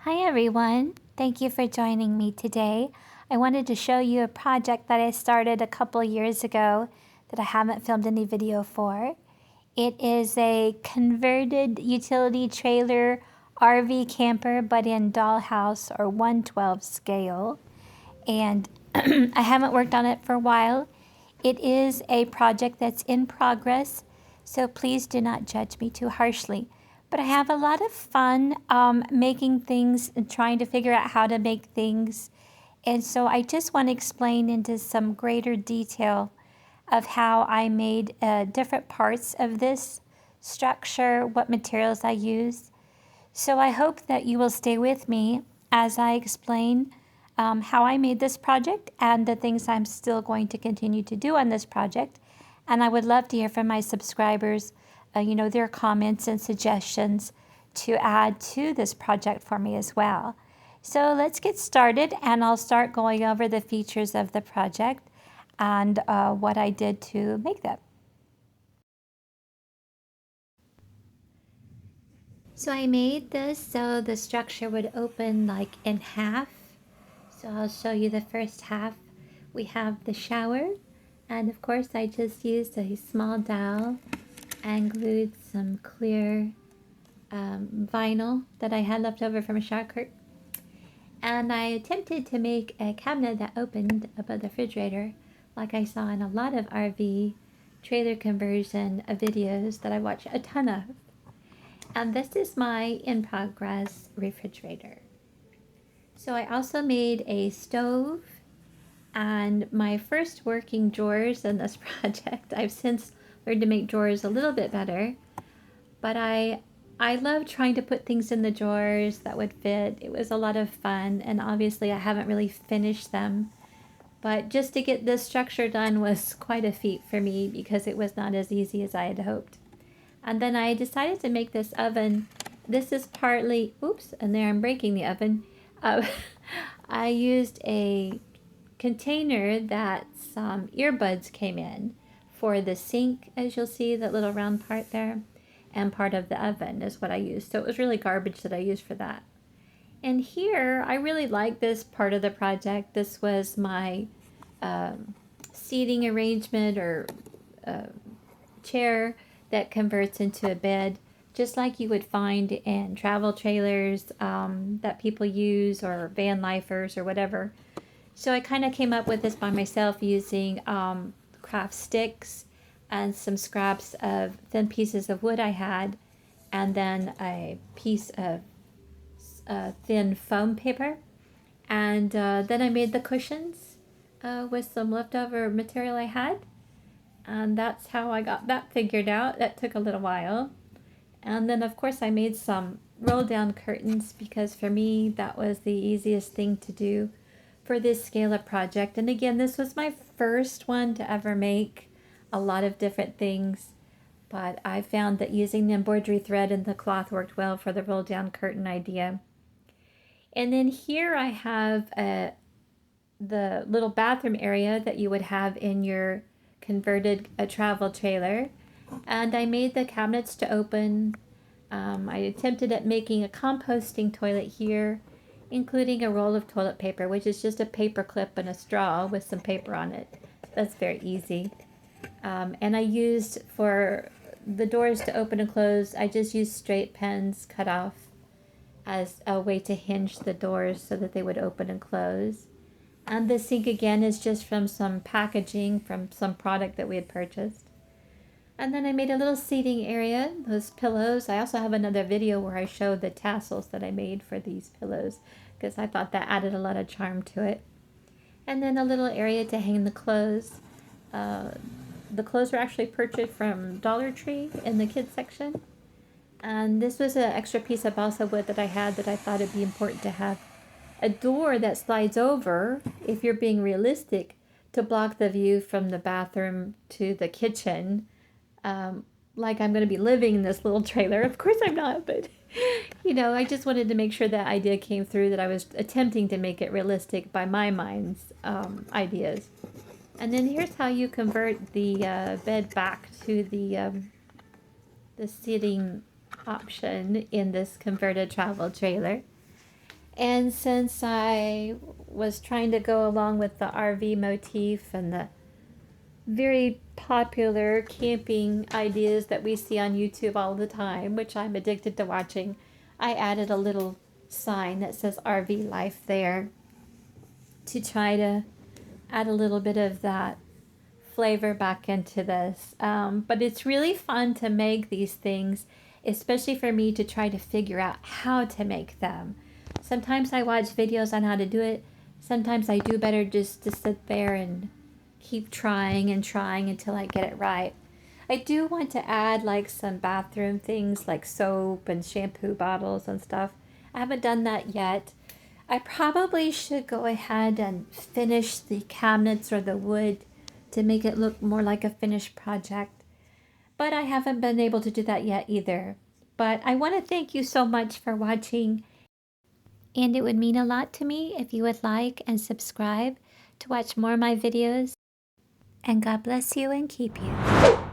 Hi everyone, thank you for joining me today. I wanted to show you a project that I started a couple years ago that I haven't filmed any video for. It is a converted utility trailer RV camper but in dollhouse or 1/12 scale, and I haven't worked on it for a while. It is a project that's in progress, so please do not judge me too harshly. But I have a lot of fun making things and trying to figure out how to make things. And so I just want to explain into some greater detail of how I made different parts of this structure, what materials I used. So I hope that you will stay with me as I explain how I made this project and the things I'm still going to continue to do on this project. And I would love to hear from my subscribers, their comments and suggestions to add to this project for me as well. So let's get started, and I'll start going over the features of the project and what I did to make them. So I made this so the structure would open like in half. So I'll show you the first half. We have the shower, and of course I just used a small dowel and glued some clear vinyl that I had left over from a shower curtain. And I attempted to make a cabinet that opened above the refrigerator, like I saw in a lot of RV trailer conversion videos that I watch a ton of. And this is my in-progress refrigerator. So I also made a stove and my first working drawers in this project. I've since learned to make drawers a little bit better, but I love trying to put things in the drawers that would fit. It was a lot of fun, and obviously I haven't really finished them, but just to get this structure done was quite a feat for me because it was not as easy as I had hoped. And then I decided to make this oven. This is partly, oops, and there I'm breaking the oven. I used a container that some earbuds came in for the sink, as you'll see, that little round part there, and part of the oven is what I used. So it was really garbage that I used for that. And here, I really like this part of the project. This was my seating arrangement or chair that converts into a bed, just like you would find in travel trailers that people use, or van lifers or whatever. So I kind of came up with this by myself using craft sticks and some scraps of thin pieces of wood I had, and then a piece of thin foam paper. And then I made the cushions with some leftover material I had. And that's how I got that figured out. That took a little while. And then of course I made some roll down curtains because for me that was the easiest thing to do for this scale up project. And again, this was my first one to ever make a lot of different things, but I found that using the embroidery thread and the cloth worked well for the roll down curtain idea. And then here I have the little bathroom area that you would have in your converted travel trailer, and I made the cabinets to open. I attempted at making a composting toilet here, including a roll of toilet paper, which is just a paper clip and a straw with some paper on it. That's very easy. And I used, for the doors to open and close, I just used straight pins cut off as a way to hinge the doors so that they would open and close. And the sink again is just from some packaging from some product that we had purchased. And then I made a little seating area, those pillows. I also have another video where I showed the tassels that I made for these pillows because I thought that added a lot of charm to it. And then a little area to hang the clothes. The clothes were actually purchased from Dollar Tree in the kids section. And this was an extra piece of balsa wood that I had that I thought it'd be important to have a door that slides over, if you're being realistic, to block the view from the bathroom to the kitchen. Like I'm going to be living in this little trailer. Of course I'm not, but I just wanted to make sure that idea came through, that I was attempting to make it realistic by my mind's ideas. And then here's how you convert the bed back to the seating option in this converted travel trailer. And since I was trying to go along with the RV motif and the very popular camping ideas that we see on YouTube all the time, which I'm addicted to watching, I added a little sign that says RV Life there to try to add a little bit of that flavor back into this. But it's really fun to make these things, especially for me to try to figure out how to make them. Sometimes I watch videos on how to do it. Sometimes I do better just to sit there and keep trying and trying until I get it right. I do want to add like some bathroom things like soap and shampoo bottles and stuff. I haven't done that yet. I probably should go ahead and finish the cabinets or the wood to make it look more like a finished project. But I haven't been able to do that yet either. But I want to thank you so much for watching. And it would mean a lot to me if you would like and subscribe to watch more of my videos. And God bless you and keep you.